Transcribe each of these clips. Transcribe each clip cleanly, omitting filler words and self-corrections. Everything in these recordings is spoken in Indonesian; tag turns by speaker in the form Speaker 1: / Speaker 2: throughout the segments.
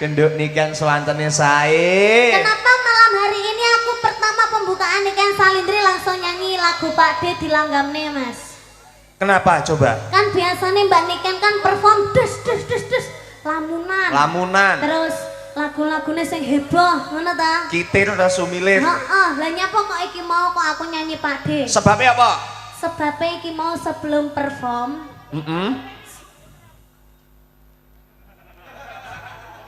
Speaker 1: Genduk nikan sewantene sae.
Speaker 2: Kenapa malam hari ini aku pertama pembukaan nikan Salindri langsung nyanyi lagu Pak D di Langgamne, Mas?
Speaker 1: Kenapa coba?
Speaker 2: Kan biasanya Mbak Niken kan perform des lamunan.
Speaker 1: Lamunan.
Speaker 2: Terus lagu-lagunya sing heboh, ngono ta?
Speaker 1: Kitir udah sumilir.
Speaker 2: Heeh, lah nyapa kok iki mau kok aku nyanyi Pak D?
Speaker 1: Sebabnya apa?
Speaker 2: Sebabnya iki mau sebelum perform.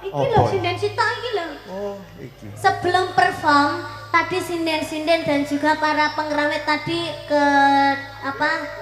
Speaker 2: Iki lho sinden sitok iki lho.
Speaker 1: Oh, iki.
Speaker 2: Sebelum perform tadi sinden-sinden dan juga para pengrawit tadi ke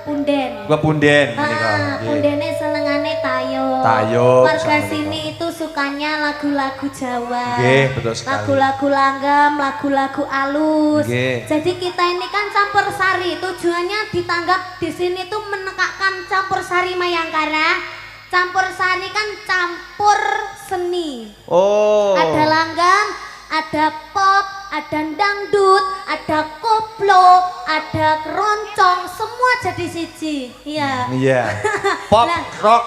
Speaker 2: punden.
Speaker 1: Ke punden menika.
Speaker 2: Pundene senengane tayo.
Speaker 1: Tayo.
Speaker 2: Warga sini itu sukanya lagu-lagu Jawa.
Speaker 1: Nggih, betul sekali.
Speaker 2: Lagu-lagu langgam, lagu-lagu alus.
Speaker 1: Nggih.
Speaker 2: Jadi kita ini kan campur sari. Tujuannya ditanggap di sini tuh menekakkan campur sari Mayangkara. Campur sari kan campur seni.
Speaker 1: Oh.
Speaker 2: Ada langgam, ada pop, ada dangdut, ada koplo, ada keroncong, semua jadi siji. Iya.
Speaker 1: Iya. Pop,
Speaker 2: Lah,
Speaker 1: rock.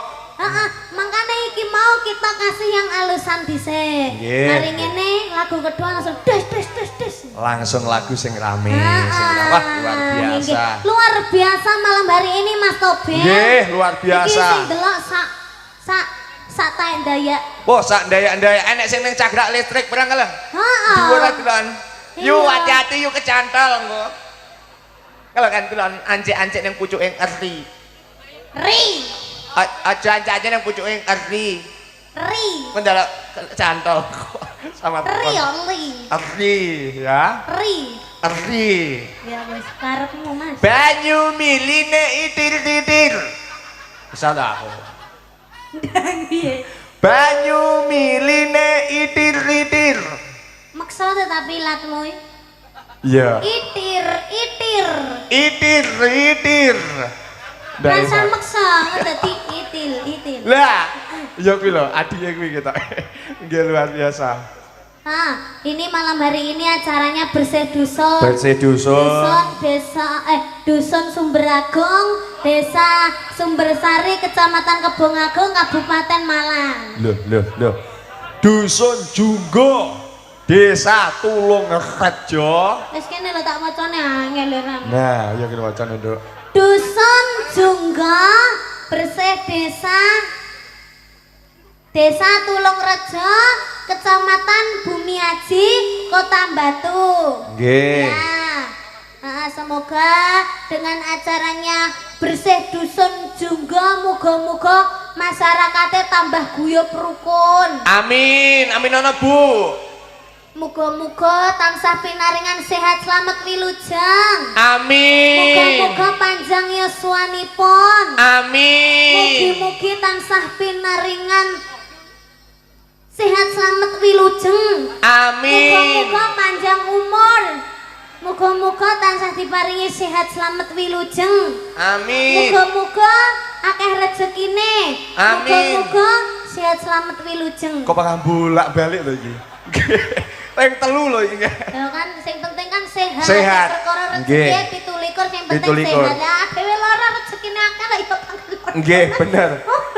Speaker 2: makanya iki mau kita kasih yang alusan dhisik.
Speaker 1: Nggih.
Speaker 2: Hari ini lagu kedua langsung des.
Speaker 1: Langsung lagu sing rame, sing wah luar biasa.
Speaker 2: Nggih. Luar biasa malam hari ini Mas Toben.
Speaker 1: Nggih, luar biasa.
Speaker 2: Iki sing delok sak taek daya.
Speaker 1: Oh, sak ndaya-ndaya enek sing ning cagrak listrik barang kalah.
Speaker 2: Heeh.
Speaker 1: Dhuwur kulon. Yu
Speaker 2: Iya.
Speaker 1: hati-hati yu kecantol engko. Kalau kan kulon ancik-ancik ning pucuking erti.
Speaker 2: Ri.
Speaker 1: Aja ancik-ancik ning pucuking erti.
Speaker 2: Ri.
Speaker 1: Mendadak cantol sama
Speaker 2: Ri
Speaker 1: Erti ya.
Speaker 2: Ri.
Speaker 1: Erti.
Speaker 2: Ya wis karepmu Mas.
Speaker 1: Banyu miline itir-itir. Bisa dah aku.
Speaker 2: Piye?
Speaker 1: Banyu miline itir-itir.
Speaker 2: Maksa tetapi latmu.
Speaker 1: Iya.
Speaker 2: Itir.
Speaker 1: Itir-itir.
Speaker 2: Rasa maksa dadi itil.
Speaker 1: Lah, ya kuwi lho, adike kuwi kita. Nggih luar biasa.
Speaker 2: Ini malam hari ini acaranya bersih dusun.
Speaker 1: Bersih dusun.
Speaker 2: Dusun Sumberagung, Desa Sumbersari, Kecamatan Kebongagung, Kabupaten Malang.
Speaker 1: Loh. Dusun Junggo, Desa Tulungrejo.
Speaker 2: Wis kene lho tak macane angel lho.
Speaker 1: Nah, ya kita wacana, Nduk.
Speaker 2: Dusun Junggo, bersih Desa Tulungrejo, Kecamatan Bumi Aji, Kota Batu.
Speaker 1: Nggih.
Speaker 2: Ya. Semoga dengan acaranya bersih dusun Junggo, muga-muga masyarakatnya tambah guyub rukun.
Speaker 1: Amin ana Bu.
Speaker 2: Muga-muga tansah pinaringan sehat selamat wilujeng.
Speaker 1: Amin.
Speaker 2: Muga-muga panjang yuswanipun.
Speaker 1: Amin.
Speaker 2: Mugi-mugi tansah pinaringan sehat selamat wilujeng.
Speaker 1: Amin.
Speaker 2: Muga-muga panjang umur. Muga-muga tansah diparingi sehat selamat wilujeng.
Speaker 1: Amin.
Speaker 2: Muga-muga akeh rezekine.
Speaker 1: Amin.
Speaker 2: Muga-muga sehat selamat wilujeng.
Speaker 1: Kok bakal bolak-balik lho iki. Peng telu lho iki.
Speaker 2: Ya kan sing penting kan sehat.
Speaker 1: Sehat.
Speaker 2: Perkara
Speaker 1: Nggih.
Speaker 2: rezeki 17 sing penting
Speaker 1: 17.
Speaker 2: sehat. Lah dhewe lara rezekine akeh lah ya.
Speaker 1: Nggih, bener.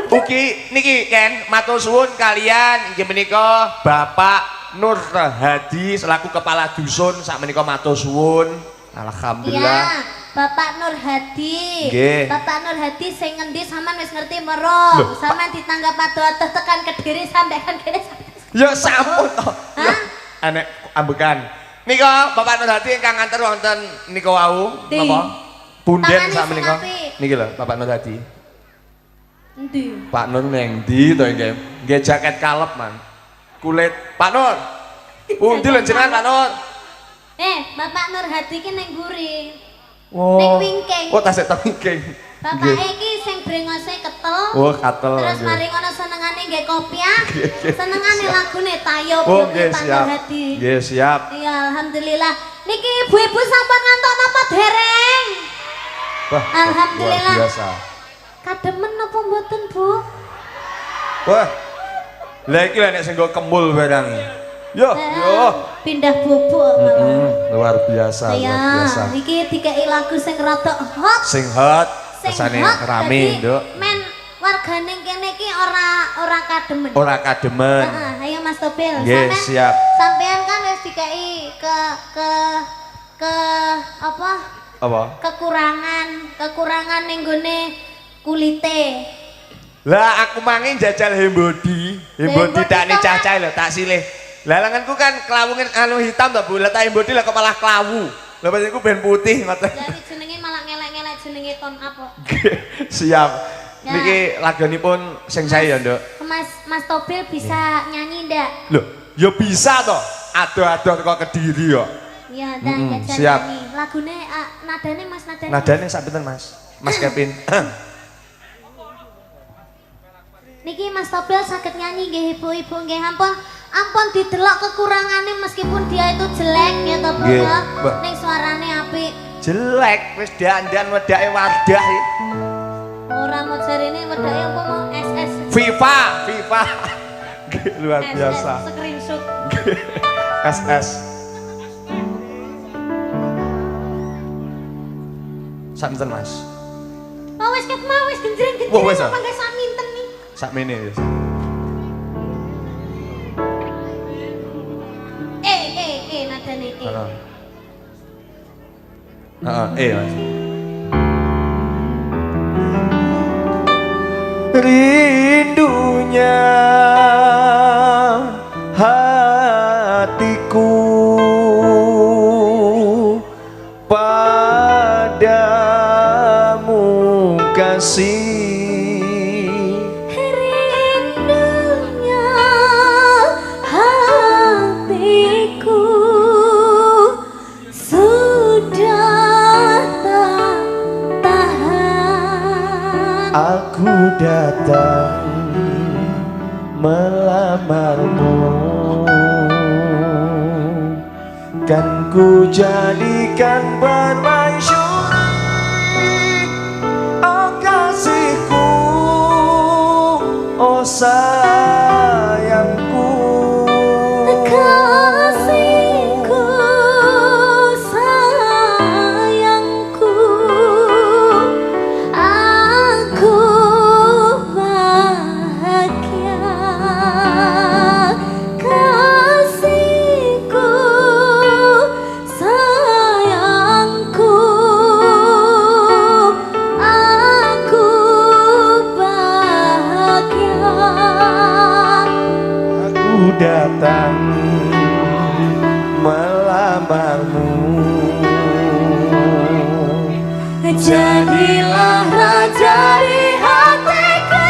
Speaker 1: Ugi niki Ken matur suwun kalian inggih menika Bapak Nur Hadi selaku kepala dusun sak menika matur suwun. Alhamdulillah.
Speaker 2: Iya, Bapak Nur Hadi.
Speaker 1: Nggih.
Speaker 2: Bapak Nur Hadi sing ngendi sampean wis ngerti merong. Sampean ditanggap ado-ado tekan Kediri sampai kan kene.
Speaker 1: Ya sampun to. Ya,
Speaker 2: Hah?
Speaker 1: Enek ambekan. Nika Bapak Nur Hadi ingkang nganter wonten nika wau
Speaker 2: Di.
Speaker 1: napa? Punden
Speaker 2: Tangane
Speaker 1: sak
Speaker 2: sing
Speaker 1: menika.
Speaker 2: apik.
Speaker 1: Niki lho Bapak Nur Hadi.
Speaker 2: Endi?
Speaker 1: Pak Nur neng ndi to nggih? Nggih jaket kalep man. Kulit Pak Nur. Pundi lho jenengan Pak Nur?
Speaker 2: Bapak Nur Hadi ki ning guri.
Speaker 1: Oh.
Speaker 2: Ning wingking.
Speaker 1: Oh tasik ta wingking.
Speaker 2: Bapak iki sing brengose ketel.
Speaker 1: Oh, katel.
Speaker 2: Terus
Speaker 1: nggih.
Speaker 2: mari ngono senengane nggih kopiah.
Speaker 1: Nggih,
Speaker 2: Senengane
Speaker 1: siap.
Speaker 2: lagune Tayo
Speaker 1: Oh,
Speaker 2: Putri
Speaker 1: nggih
Speaker 2: Pak Nur
Speaker 1: siap.
Speaker 2: Hadi.
Speaker 1: Nggih siap.
Speaker 2: Iya, alhamdulillah. Niki ibu-ibu sampun ngantuk napa dereng?
Speaker 1: Wah,
Speaker 2: Alhamdulillah.
Speaker 1: luar biasa.
Speaker 2: Kademen napa mboten, Bu?
Speaker 1: Wah. Lah iki lho nek sing nggo kemul barang. Yo,
Speaker 2: Pindah bubuk malah.
Speaker 1: luar biasa, luar
Speaker 2: Ya,
Speaker 1: biasa.
Speaker 2: iki dikei lagu sing rada hot.
Speaker 1: Sing hot,
Speaker 2: Sing
Speaker 1: kesane
Speaker 2: hot,
Speaker 1: rame,
Speaker 2: dadi
Speaker 1: Nduk.
Speaker 2: Men wargane kene iki ora kademen.
Speaker 1: Ora kademen.
Speaker 2: Heeh, ayo Mas Topil.
Speaker 1: Nggih, siap.
Speaker 2: Sampean kan wis dikai ke apa?
Speaker 1: Apa?
Speaker 2: Kekurangan ning gone kulite.
Speaker 1: Lah aku mangin jajal hembodi tak nih cacai lho tak silih. Lah lenganku kan kelawungan anu hitam ta Bu, lah tak hembodi lah kok malah kelawu. Lah pas iku ben putih ngoten.
Speaker 2: Jadi jenenge malah ngelek-ngelek jenenge ton apa?
Speaker 1: Siap.
Speaker 2: Ya.
Speaker 1: Niki lagunipun sing saya ya, Nduk.
Speaker 2: Mas Topil bisa nyanyi ndak?
Speaker 1: Loh, ya bisa toh. Ado-ado teko Kediri kok.
Speaker 2: Iya, dan
Speaker 1: siap.
Speaker 2: nyanyi. Lagune nadane Mas nadane.
Speaker 1: Nadane sak pinten Mas? Mas Kevin.
Speaker 2: Niki Mas Topil sakit nyanyi nggih ibu-ibu nggih ampun didelok kekurangane meskipun dia itu jelek ya toh Bu. Ning suarane apik.
Speaker 1: Jelek wis dandan wedake Wardah iki.
Speaker 2: Ora mau jarine wedake apa mau SS.
Speaker 1: FIFA. Luar biasa.
Speaker 2: Screenshot.
Speaker 1: SS. Samten Mas.
Speaker 2: Oh wis ket mau wis genjreng-genjreng
Speaker 1: Wah, wis,
Speaker 2: apa nggak sak minten nih.
Speaker 1: Sakmene ya.
Speaker 2: Nadane
Speaker 1: Mas. Rindunya hatiku padamu kasih.
Speaker 2: Rindunya hatiku sudah tak tahan.
Speaker 1: Aku datang melamarmu, kan ku jadikan permaisuri. Oh kasihku, oh sayangku,
Speaker 2: Kasihku, sayangku, aku bahagia. Kasihku, sayangku, aku bahagia.
Speaker 1: aku datang melamarmu.
Speaker 2: Jadilah raja di hatiku,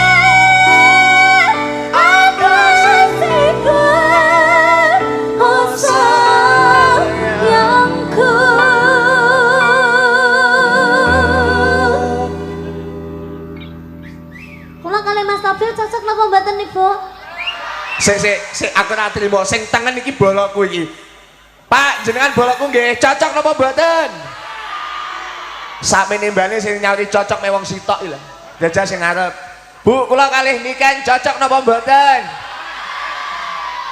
Speaker 2: aku kasihku, oh sayangku. Kula kali Mas Topil cocok napa mboten Ibu?
Speaker 1: Sik aku ora trimo sing tengen iki bolokku iki. Pak, jenengan bolokku nggih cocok napa mboten? Sakmene mbane sing nyauri cocok me wong sitok iki lho. Jajal sing ngarep. Bu, kula kalih niken cocok napa mboten?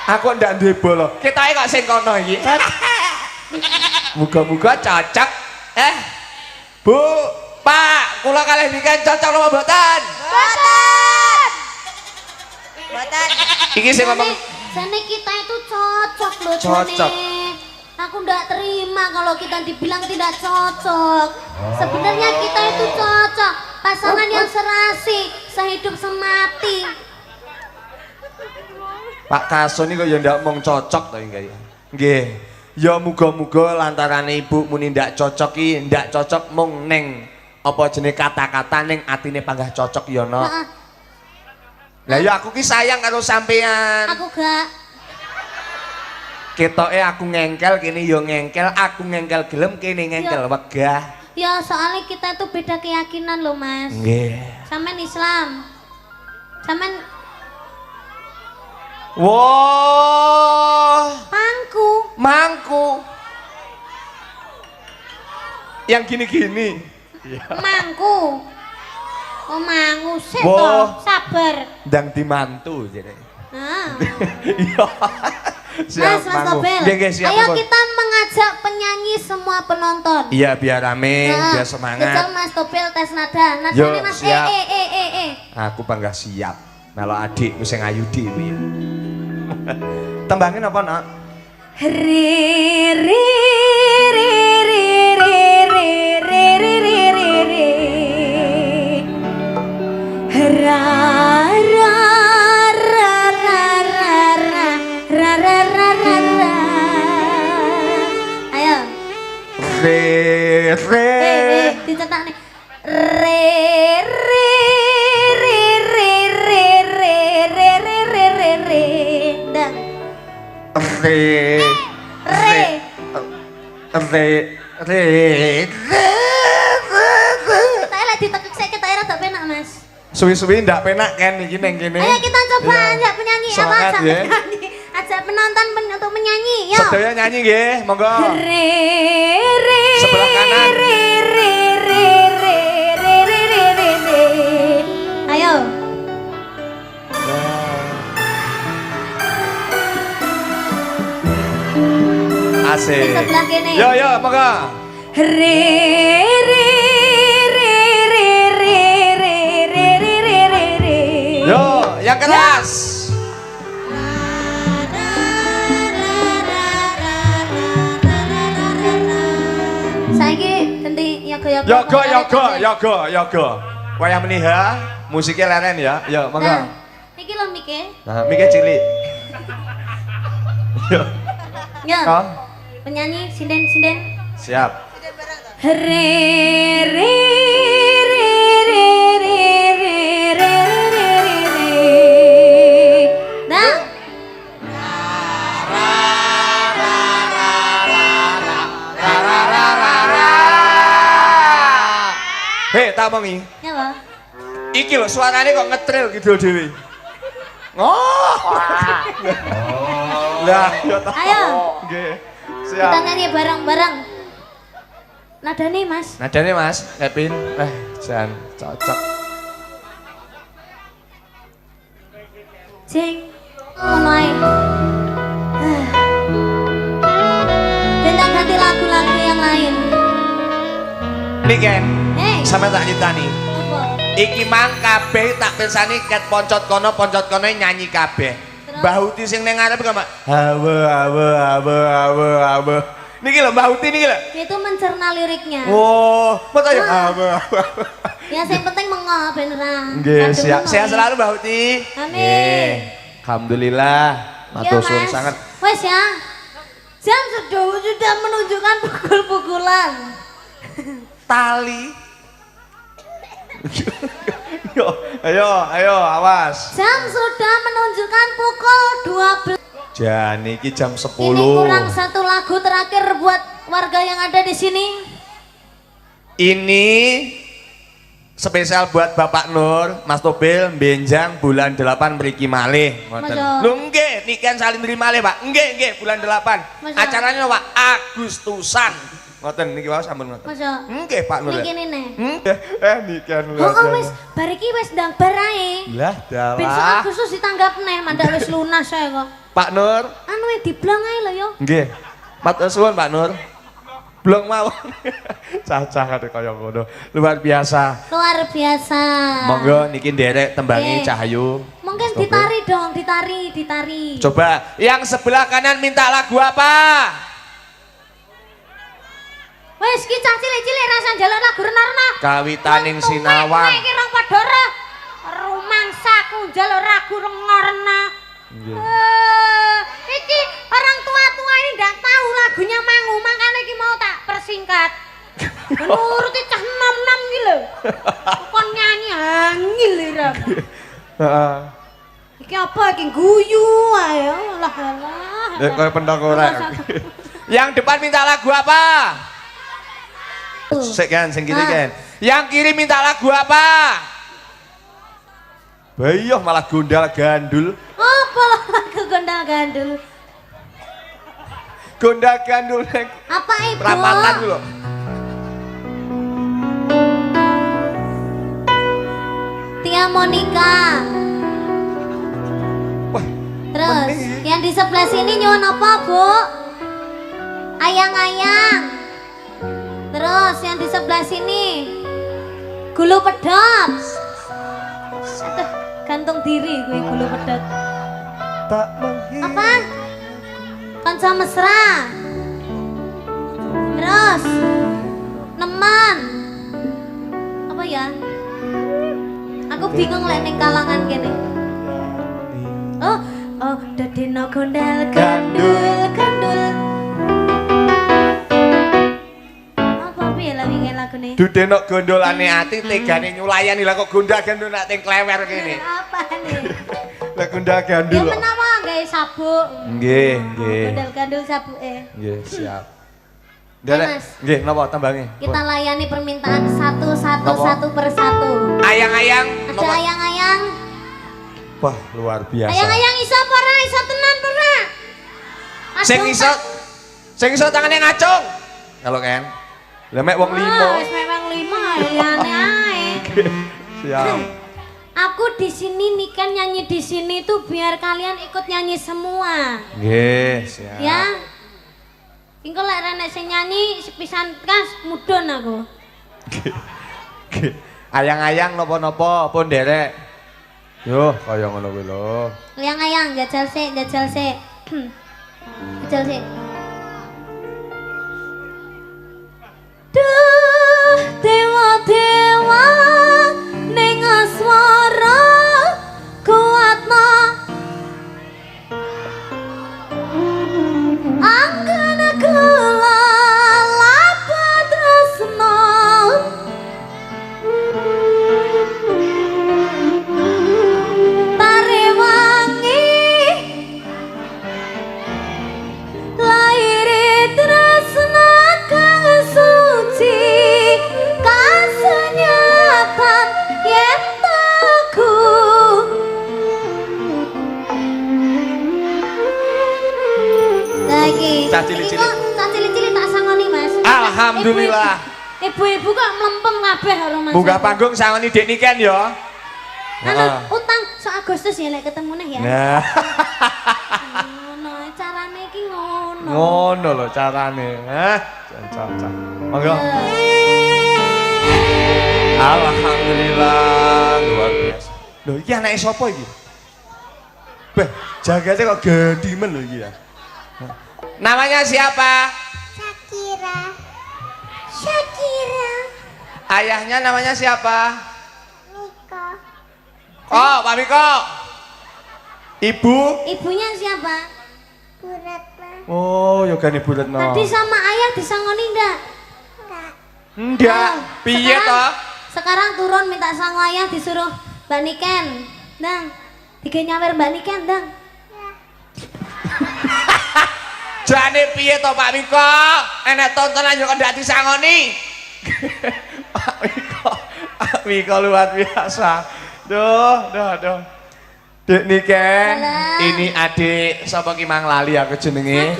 Speaker 1: Aku ndak duwe bolok. Ketoke kok sing kono iki. Muga-muga cocok. Bu, Pak, kula kalih niken cocok napa mboten?
Speaker 2: Mboten.
Speaker 1: Iki sing ngomong
Speaker 2: Jane kita itu cocok loh
Speaker 1: Cocok.
Speaker 2: Jane. Aku ndak terima kalau kita dibilang tidak cocok. Sebenarnya kita itu cocok, pasangan yang serasi, sehidup semati.
Speaker 1: Pak Kason iki kok ya ndak mung cocok to iki. Nggih. Ya muga-muga lantarane ibu muni ndak cocok iki, ndak cocok mung ning apa jenenge kata-kata ning atine panggah cocok ya no.
Speaker 2: Heeh.
Speaker 1: Lah ya aku ki sayang karo sampean.
Speaker 2: Aku gak.
Speaker 1: Ketoke aku ngengkel kene ya ngengkel, aku ngengkel gelem kene ngengkel wegah.
Speaker 2: Ya soalnya kita itu beda keyakinan loh Mas.
Speaker 1: Nggih.
Speaker 2: Sampean Islam. Sampean
Speaker 1: Wah,
Speaker 2: mangku.
Speaker 1: Yang gini-gini.
Speaker 2: Mangku. Oh mangu sik
Speaker 1: Wah.
Speaker 2: toh, sabar.
Speaker 1: Ndang dimantu jare.
Speaker 2: Nah.
Speaker 1: Iya. Siap,
Speaker 2: Mas
Speaker 1: mangu.
Speaker 2: Topil,
Speaker 1: Nggih, nggih, siap,
Speaker 2: ayo
Speaker 1: Pun.
Speaker 2: kita mengajak penyanyi semua penonton.
Speaker 1: Iya, biar rame,
Speaker 2: Nah,
Speaker 1: biar semangat.
Speaker 2: Jajal Mas Topil tes nada.
Speaker 1: Yo,
Speaker 2: Nadane Mas
Speaker 1: siap.
Speaker 2: eh.
Speaker 1: Aku bangga siap. Melo adikku sing ayu dhewe. Tembangin apa, Nak?
Speaker 2: Ri ri ri ri ri ri ri ri ri ri ri ra ra ra ra ra ra ra ra ra ra ra. Ayo
Speaker 1: Re
Speaker 2: dicetak nih re re re re re re re re re re re dan
Speaker 1: re
Speaker 2: re kita lagi ditekuk saya kita rada penak mas.
Speaker 1: Suwi-suwi ndak penak kan iki ning kene.
Speaker 2: Ayo kita coba
Speaker 1: Iya.
Speaker 2: ajak penyanyi apa
Speaker 1: Semangat,
Speaker 2: ajak
Speaker 1: ya.
Speaker 2: penyanyi ajak penonton untuk menyanyi yuk.
Speaker 1: Sedaya nyanyi nggih, monggo.
Speaker 2: Re re
Speaker 1: Sebelah kanan.
Speaker 2: re re re re re re re re re. Ayo.
Speaker 1: Asik.
Speaker 2: Di sebelah kene.
Speaker 1: Yo yo, monggo.
Speaker 2: Re re re re re re re re re re re.
Speaker 1: Yo, yang keras.
Speaker 2: Saiki ganti
Speaker 1: Yoga. Wayah meniha, musiknya leren ya. Yo, monggo.
Speaker 2: Nah, iki lho mike.
Speaker 1: Nah, mikir cilik. Yo.
Speaker 2: Ya.
Speaker 1: Oh,
Speaker 2: Penyanyi sinden.
Speaker 1: siap.
Speaker 2: Re re re re re re re re re. Nah.
Speaker 1: Hei, tak mongi.
Speaker 2: Ya, Pak.
Speaker 1: Iki lho suarane kok ngetril gitu dhewe. Oh. Lah, yo tak.
Speaker 2: Ayo.
Speaker 1: Nggih.
Speaker 2: Kita
Speaker 1: Siap.
Speaker 2: nyanyi bareng-bareng. Nadane, Mas.
Speaker 1: Nadane Mas, Kevin. Jan cocok.
Speaker 2: Jeng. Ngono ae. Kita ganti lagu-lagu yang lain.
Speaker 1: Nih Ken,
Speaker 2: Sampe
Speaker 1: tak nyitani.
Speaker 2: apa?
Speaker 1: Iki mang kabeh tak pirsani ket poncot kono nyanyi kabeh. Mbah Uti sing ning ngarep kok Mbak. Hawe. Niki lho Mbah Uti niki lho.
Speaker 2: Itu mencerna liriknya.
Speaker 1: Oh, mata ya hawe.
Speaker 2: Ya yang penting mengo beneran.
Speaker 1: Nggih,
Speaker 2: Kadung
Speaker 1: siap.
Speaker 2: mengo.
Speaker 1: Sehat selalu Mbah Uti.
Speaker 2: Amin.
Speaker 1: Nggih. Alhamdulillah. Matur
Speaker 2: Iya,
Speaker 1: suwun
Speaker 2: Mas.
Speaker 1: sangat.
Speaker 2: Wes ya. Jam sudah menunjukkan pukul-pukulan.
Speaker 1: Tali. Yo, ayo, awas.
Speaker 2: Jam sudah menunjukkan pukul 12.
Speaker 1: Jan iki jam 10.
Speaker 2: Ini kurang satu lagu terakhir buat warga yang ada di sini.
Speaker 1: Ini spesial buat Bapak Nur, Mas Tobil, benjang bulan 8 mriki malih. Ngoten.
Speaker 2: Masa?
Speaker 1: Lho nggih, niken salindri malih, Pak. Nggih, bulan 8.
Speaker 2: Masa?
Speaker 1: Acaranya Pak Agustusan. Ngoten niki wae sampun ngoten.
Speaker 2: Masa?
Speaker 1: Nggih, Pak Nur.
Speaker 2: Niki nih.
Speaker 1: Niken lho.
Speaker 2: Oh, wes, bariki wes ndang barae.
Speaker 1: Lah,
Speaker 2: Besok
Speaker 1: dalah.
Speaker 2: Agustus ditanggap nih, mandak wes lunas saya kok.
Speaker 1: Pak Nur.
Speaker 2: Anu diblong ae lho yo.
Speaker 1: Nggih. Matur suwun Pak Nur. Blong mawon. Cacah kate kaya ngono. Luar biasa.
Speaker 2: Luar biasa.
Speaker 1: Monggo niki nderek tembangi
Speaker 2: Nggih.
Speaker 1: Cahyo.
Speaker 2: Mungkin
Speaker 1: Stop.
Speaker 2: ditari dong, ditari.
Speaker 1: Coba yang sebelah kanan minta lagu apa?
Speaker 2: Wes ki cah cilik-cilik rasa njaluk lagu rena-rena.
Speaker 1: Kawitaning sinawang.
Speaker 2: Iki rong padha re. Rumangsaku njaluk lagu rena-rena.
Speaker 1: Nggih.
Speaker 2: Iki orang tua-tua ini ndak tahu lagunya Mangu, makanya iki mau tak persingkat. Nuruti cah nom-nom iki lho. Kon nyanyi angil lho.
Speaker 1: Heeh.
Speaker 2: Iki apa iki guyu ae. Lah alah.
Speaker 1: Nek koyo pentok ora. Yang depan minta lagu apa? Sik kan, sing kiri kan. Yang kiri minta lagu apa? Bayoh malah gondal gandul.
Speaker 2: Apa lagu gondal gandul?
Speaker 1: Gondal gandul nek
Speaker 2: Apa itu?
Speaker 1: perapatan ku lho.
Speaker 2: Tia Monica.
Speaker 1: Wah,
Speaker 2: Terus
Speaker 1: bening.
Speaker 2: yang di sebelah sini nyuwun apa, Bu? Ayang-ayang. Terus yang di sebelah sini gulu pedot. Aduh, gantung diri gue gulu pedot.
Speaker 1: tak menghilang.
Speaker 2: Apa? Kanca mesra. Terus nemen. Apa ya? Aku bingung lek ning kalangan kene. Oh, dadeno gondal gandul. Apa piye lah wingi lagune?
Speaker 1: Dudenok gondolane ati tegane nyulayani lah kok gondal gandul nak ting klewer kene.
Speaker 2: Apa nih?
Speaker 1: Lah gondal
Speaker 2: Ya
Speaker 1: gandul.
Speaker 2: menawa gawe sabuk.
Speaker 1: Nggih, nggih.
Speaker 2: Gondal gandul sabuke.
Speaker 1: Nggih, siap.
Speaker 2: Ya,
Speaker 1: Derek,
Speaker 2: Mas.
Speaker 1: nggih napa tambange?
Speaker 2: Kita layani permintaan satu persatu.
Speaker 1: Ayang-ayang
Speaker 2: Ada
Speaker 1: napa?
Speaker 2: ayang-ayang.
Speaker 1: Wah, luar biasa.
Speaker 2: Ayang-ayang iso apa ora? Iso tenan apa ora?
Speaker 1: Sing iso tangane ngacung. Kalau kan. Lah mek wong limo.
Speaker 2: Wis memang 5 liyane ae.
Speaker 1: Siap.
Speaker 2: Aku di sini nih kan nyanyi di sini tuh biar kalian ikut nyanyi semua.
Speaker 1: Nggih, siap.
Speaker 2: Ya. Engko lek renek sing nyanyi sepisan kas mudhun aku.
Speaker 1: Ayang-ayang napa-napa pun derek. Yo, kaya ngono kuwi lho.
Speaker 2: Ayang-ayang jajal sik. Jajal sik. Duh, dewa-dewa ning aswara kuatna anggana kula lapa tresna tare wangi laire tresna kang suci kasunyatan yen taku lagi
Speaker 1: Cah cilik-cilik.
Speaker 2: cah cilik-cilik tak sangoni Mas.
Speaker 1: Alhamdulillah.
Speaker 2: Ibu-ibu kok mlempem kabeh karo Mas.
Speaker 1: Munggah panggung sangoni Dek Niken ya.
Speaker 2: Utang so Agustus ya lek ketemu nih ya.
Speaker 1: Nah,
Speaker 2: Ngono carane iki ngono.
Speaker 1: ngono lho carane. Hah? Cocok. Monggo. Alhamdulillah, luar biasa. Lho iki anake sapa iki? Beh, jagate kok gendimen lho iki ya. Namanya siapa?
Speaker 2: Shakira.
Speaker 1: Ayahnya namanya siapa?
Speaker 2: Miko.
Speaker 1: Oh, Pak Miko. Ibu?
Speaker 2: Ibunya siapa?
Speaker 1: Oh, yogane Buretno.
Speaker 2: Tadi sama ayah disangoni ndak?
Speaker 1: Enggak. Piye toh?
Speaker 2: Sekarang turun minta sangu ayah disuruh Mbak Niken. Dang. Tiga nyawer Mbak Niken, Dang.
Speaker 1: Jane piye to Pak Miko? Enek tontonan yo ndak disangoni. Pak Miko luar biasa. Duh. Dek Niken,
Speaker 2: Halo.
Speaker 1: ini adik sapa ki mang lali aku jenenge.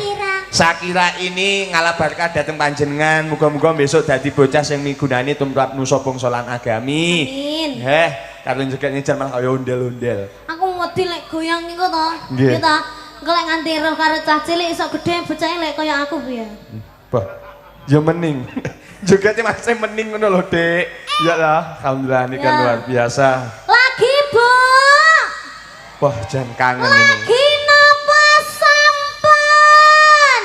Speaker 1: Shakira ini ngalabarkan dateng panjenengan, muga-muga besok dadi bocah sing migunani tumrap nusa bangsa lan agami.
Speaker 2: Amin.
Speaker 1: Karo njegek jaman kaya ondel-ondel.
Speaker 2: Aku wedi lek goyang iku to.
Speaker 1: Nggih.
Speaker 2: Iya ta. Engko lek nganti roh karo cah cilik iso gedhe bocahe lek kaya aku piye.
Speaker 1: Bah, ya mening. Jogetnya masih mening ngono lho, Dek. Ya lah, alhamdulillah ini kan
Speaker 2: Ya.
Speaker 1: luar biasa.
Speaker 2: Lagi, Bu.
Speaker 1: Wah, jangan kangen ini.
Speaker 2: Lagi napa sampan?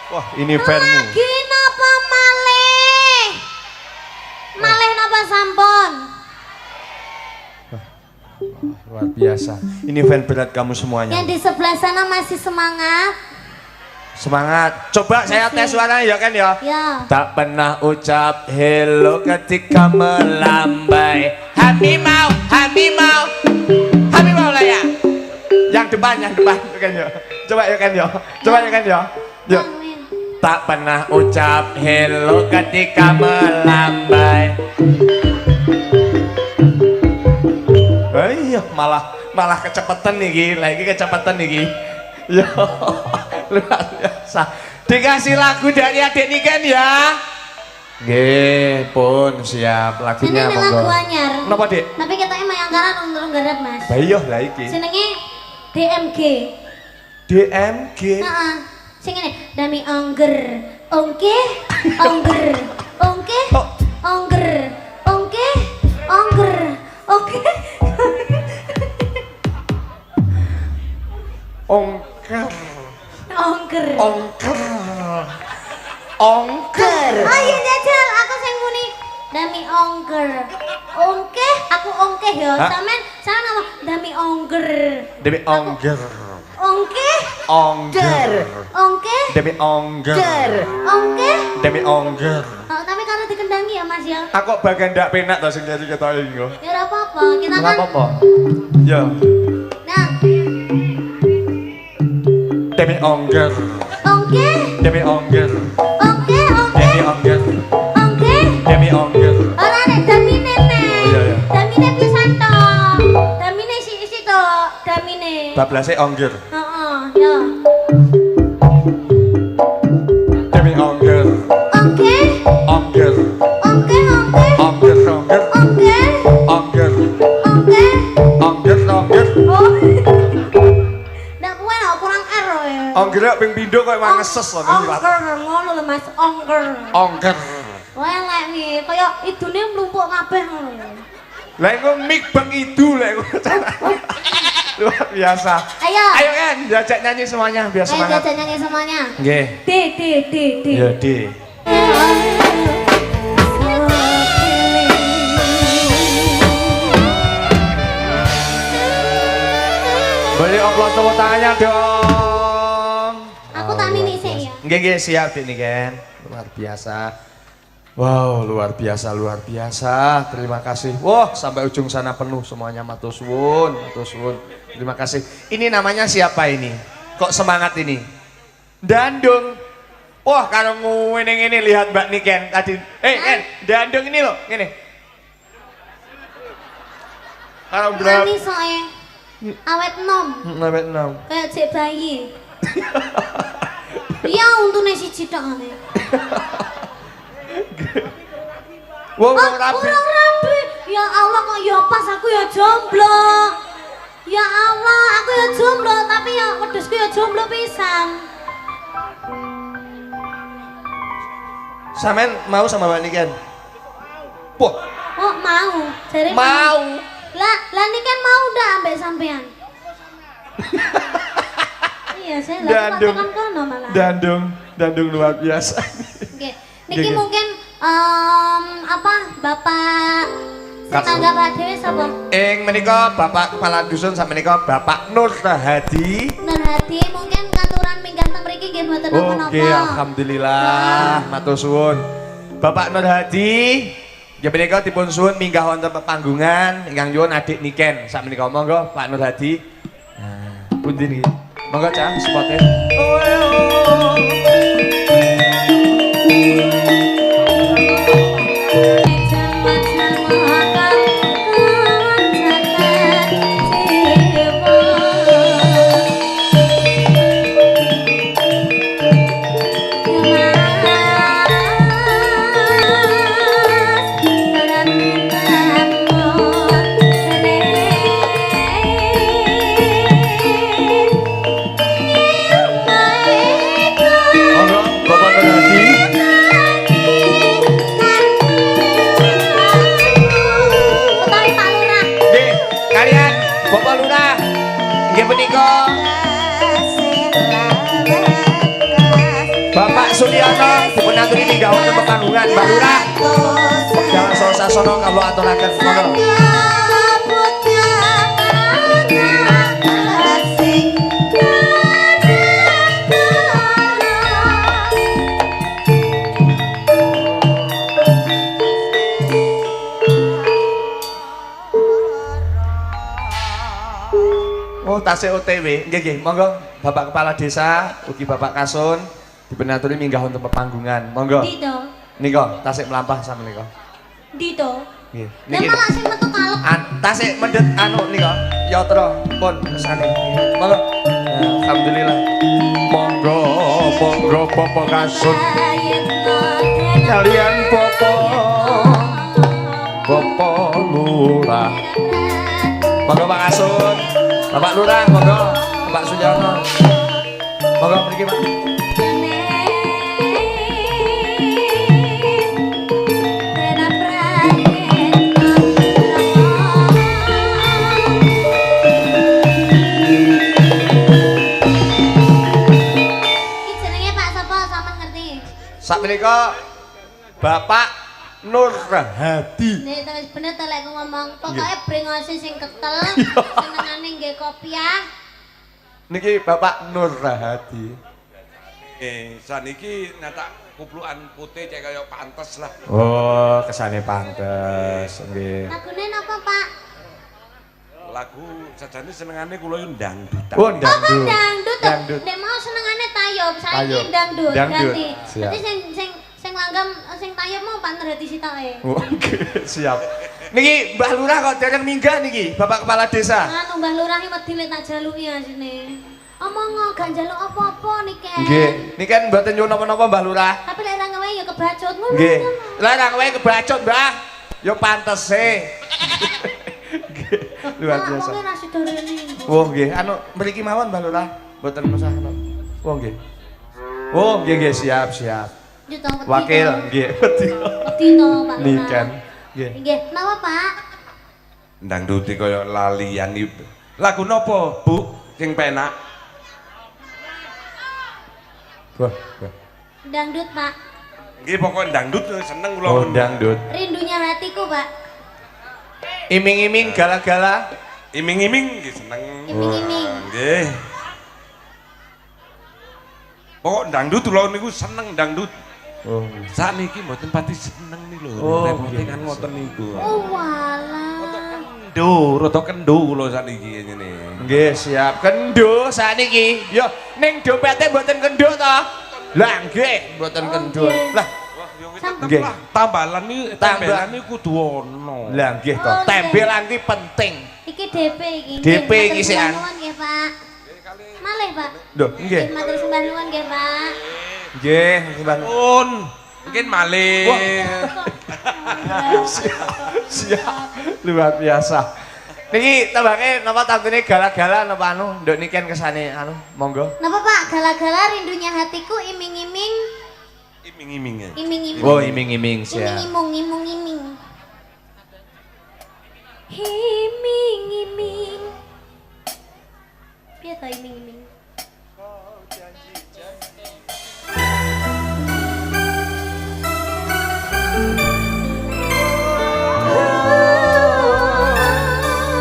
Speaker 1: Wah, ini fanmu.
Speaker 2: Lagi napa malih? Malih napa sampun?
Speaker 1: Luar biasa. Ini fan berat kamu semuanya.
Speaker 2: Yang di sebelah sana masih semangat?
Speaker 1: Semangat. Coba saya tes suaranya ya kan ya.
Speaker 2: Ya.
Speaker 1: Tak pernah ucap hello ketika melambai. Habimau lah ya. Yang depan ya kan ya. Coba ya kan ya. Yuk. Tak pernah ucap hello ketika melambai. Iya, malah kecepatan nih, lagi kecepatan nih. Yo, luar biasa. Dikasih lagu dari adik Niken ya. Nggih, pun siap lagunya
Speaker 2: Ini lagu anyar.
Speaker 1: Napa, Dik?
Speaker 2: Tapi kita emang yang karan untuk garap, Mas.
Speaker 1: Lah iya lah iki.
Speaker 2: Jenenge DMG.
Speaker 1: DMG.
Speaker 2: Heeh. Sing ngene, Dami Ongger. Ongke, Ongger. Ongke,
Speaker 1: Oh.
Speaker 2: Ongger. Ongke, Ongger. Oke.
Speaker 1: Ongker.
Speaker 2: Ongker.
Speaker 1: Ongker. Ongker.
Speaker 2: Ayo jajal, aku sing muni dami ongker. Ongkeh, aku ongkeh ya. Sampean sana nama dami ongker.
Speaker 1: Demi ongger.
Speaker 2: Ongkeh.
Speaker 1: Ongger.
Speaker 2: Ongkeh.
Speaker 1: Demi ongger.
Speaker 2: Ongkeh.
Speaker 1: Demi ongger.
Speaker 2: Oh, tapi kalau dikendangi ya Mas ya.
Speaker 1: Aku bagian ndak penak to sing jadi ketoke iki.
Speaker 2: Ya ora apa-apa, kita
Speaker 1: Ora
Speaker 2: kan.
Speaker 1: apa-apa. Ya.
Speaker 2: Nah,
Speaker 1: Demi ongger.
Speaker 2: ongkeh.
Speaker 1: Demi ongger.
Speaker 2: Ongkeh,
Speaker 1: Demi
Speaker 2: ongkeh.
Speaker 1: ongger.
Speaker 2: Ongkeh.
Speaker 1: Demi ongger.
Speaker 2: Ora nek damine nek.
Speaker 1: Oh, iya, iya.
Speaker 2: Damine pisan to. Damine isi to, damine.
Speaker 1: Bablase ongger.
Speaker 2: Heeh, ya.
Speaker 1: Demi ongger.
Speaker 2: Ongkeh.
Speaker 1: Ongger.
Speaker 2: Ongkeh, ongkeh.
Speaker 1: Ongger, ongger.
Speaker 2: Ongkeh.
Speaker 1: Ongger.
Speaker 2: Ongkeh.
Speaker 1: Ongger, ongger.
Speaker 2: Oh. Ndak kuwe lho kurang R ya.
Speaker 1: Ongger ping pindho koyo mang ngeses lho nyilat.
Speaker 2: Ongker ngono lho Mas, ongker.
Speaker 1: Ongger.
Speaker 2: Welek nih, kaya idune mlumpuk kabeh ngono.
Speaker 1: Lah engko mik bang idu lek luar biasa.
Speaker 2: Ayo.
Speaker 1: Ayo kan diajak nyanyi semuanya biar
Speaker 2: Ayo
Speaker 1: semangat.
Speaker 2: jajan nyanyi semuanya.
Speaker 1: Nggih.
Speaker 2: D D D D.
Speaker 1: Ya, Di. Beri aplaus tepuk tangannya dong.
Speaker 2: Aku tak mini sih ya.
Speaker 1: Nggih, siap Dik Niken. Luar biasa. Wow, luar biasa, luar biasa. Terima kasih. Wah, sampai ujung sana penuh semuanya. Matur suwun, matur suwun. Terima kasih. Ini namanya siapa ini? Kok semangat ini? Dandung. Wah, kalau ngene lihat Mbak Niken tadi. Ken, dandung ini loh, ngene. Kalau berapa?
Speaker 2: Mami soe. Awet nom.
Speaker 1: Nawet 6.
Speaker 2: Kayak cek bayi. Iya untune siji tok ngene.
Speaker 1: Wow,
Speaker 2: Oh,
Speaker 1: rapi.
Speaker 2: kurang rapi. Ya Allah kok ya pas aku ya jomblo. Ya Allah, aku ya jomblo tapi ya wedhusku ya jomblo pisan.
Speaker 1: Sampean mau sama Mbak Niken? Wah,
Speaker 2: Oh, mau. Jare
Speaker 1: mau.
Speaker 2: Lah ini kan mau udah ambek sampean. Iya, saya lagi
Speaker 1: Dandung.
Speaker 2: matakan kono malah.
Speaker 1: Dandung luar biasa.
Speaker 2: Oke. Niki
Speaker 1: Oke.
Speaker 2: mungkin apa Bapak
Speaker 1: Kas-
Speaker 2: tetangga Pak Dewi sapa?
Speaker 1: Menika Bapak Kepala Dusun sama menika Bapak Nur Hadi.
Speaker 2: Nur Hadi mungkin katuran minggah teng mriki nggih mboten napa-napa.
Speaker 1: Oke, alhamdulillah, matur suwun. Bapak Nur Hadi, ya menika dipun suwun minggah wonten pepanggungan ingkang nyuwun adik Niken. Sak menika monggo Pak Nur Hadi. Nah, pundi niki? Monggo Cang spote. Monggo Bapak Nur Hadi.
Speaker 2: Utawi Pak Lurah.
Speaker 1: Nggih, kalian Bapak Lurah. Nggih menika Bapak Suliyono dipun aturi minggah wonten pepanggungan Mbak Lurah. Jangan sosasana kawula aturaken monggo. Oh, tasih OTW. Nggih, monggo Bapak Kepala Desa, ugi Bapak Kasun dipun aturi minggah wonten pepanggungan. Monggo.
Speaker 2: Dito.
Speaker 1: Nika tasih melampah sama nika.
Speaker 2: Dito.
Speaker 1: Nggih.
Speaker 2: Lah malah sing metu kalep.
Speaker 1: Tasik mendet nika yatra pun kesane. Monggo. Nah, alhamdulillah. Monggo Bapak Kasun kalian Bapak Lurah. Monggo Pak Kasun, Bapak Lurah, monggo Bapak Sujono. Monggo mriki Pak. Sakmenika Bapak Nur Hadi.
Speaker 2: Nek wis bener ta lek ngomong, pokoke brengose sing ketel, senengane nggih kopiah.
Speaker 1: Niki Bapak Nur Hadi.
Speaker 3: Saniki nyatak kuplukan putih cek kaya pantes lah.
Speaker 1: Oh, kesane pantes nggih.
Speaker 2: Lagune napa, Pak?
Speaker 3: Lagu sajane senengane kula yo dangdutan.
Speaker 1: Oh,
Speaker 2: Oh,
Speaker 1: dangdut.
Speaker 2: dangdut.
Speaker 1: Dangdut.
Speaker 2: Nek mau senengane tayub,
Speaker 1: Tayub.
Speaker 2: saiki dangdut.
Speaker 1: Dangdut.
Speaker 2: Ganti.
Speaker 1: Siap.
Speaker 2: Dadi sing langgam sing tayub mau partner hati sitoke.
Speaker 1: Oke, siap. Niki Mbah Lurah kok dereng minggah niki, Bapak Kepala Desa.
Speaker 2: Anu Mbah Lurah iki wedi lek tak jaluki asine. Omong gak njaluk apa-apa niki.
Speaker 1: Nggih, niki kan mboten nyuwun napa-napa Mbah Lurah.
Speaker 2: Tapi lek ra ngewe ya kebacut ngono.
Speaker 1: Nggih. Lah ra kowe kebacut, Mbah. Ya pantese. Nggih, luar biasa.
Speaker 2: Wong ra sida rene.
Speaker 1: Oh, nggih. Anu mriki mawon Mbah Lurah. Mboten mesah anu. Oh, nggih. Oh, nggih nggih siap, siap.
Speaker 2: Yo to wedi.
Speaker 1: Wakil, nggih. Wedi.
Speaker 2: Wedi to, Pak Lurah.
Speaker 1: Nikan. Nggih.
Speaker 2: Nggih, napa, Pak?
Speaker 3: Dangduti kaya lalian iki. Lagu napa, Bu? Sing penak.
Speaker 1: Wah, wah.
Speaker 2: Dangdut, Pak.
Speaker 3: Nggih pokoke dangdut seneng kula.
Speaker 1: Oh, dangdut.
Speaker 2: Rindunya hatiku, Pak.
Speaker 1: Iming-iming gala-gala.
Speaker 3: Iming-iming nggih seneng.
Speaker 2: Iming-iming.
Speaker 3: Nggih. Pokok dangdut kula niku seneng dangdut.
Speaker 1: Oh.
Speaker 3: Sakniki mboten pati seneng nih lho.
Speaker 1: Oh,
Speaker 3: Repote
Speaker 1: nggih.
Speaker 3: kan ngoten niku.
Speaker 2: Oh, walah.
Speaker 3: Rada kendo kula sakniki ngene.
Speaker 1: Nggih, siap. Kendo sakniki. Yo, ning dopete mboten kendo to? Lah nggih, mboten
Speaker 2: Oh,
Speaker 1: kendo.
Speaker 2: nggih.
Speaker 1: Lah,
Speaker 2: Sam-
Speaker 1: nggih.
Speaker 3: Tambalan iki
Speaker 1: Tambah.
Speaker 3: tambalan iki kudu ono.
Speaker 1: Lah nggih to.
Speaker 2: Oh, nggih.
Speaker 1: Tembelan ki penting.
Speaker 2: Iki DP iki.
Speaker 1: DP
Speaker 2: Nggih,
Speaker 1: iki
Speaker 2: matur
Speaker 1: sian.
Speaker 2: sembah nuwun nggih, Pak. Malih, Pak.
Speaker 1: Lho, nggih.
Speaker 2: Matur sembah nuwun nggih, Pak.
Speaker 1: Nggih, Mbah.
Speaker 3: Pun mungkin malih.
Speaker 1: Siap. Luar biasa. Niki tembake napa tantune gala-gala napa anu? Nduk niki kan kesane anu, monggo.
Speaker 2: Napa, Pak? Gala-gala rindunya hatiku iming-iming.
Speaker 3: Iming-iming ya.
Speaker 2: Iming-iming.
Speaker 1: Oh, iming-iming siap.
Speaker 2: Iming-imung, imung-iming. Iming-iming. Piye ta iming-iming?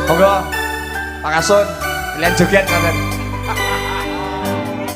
Speaker 1: Monggo. Pak Kasun, kalian joget kangen.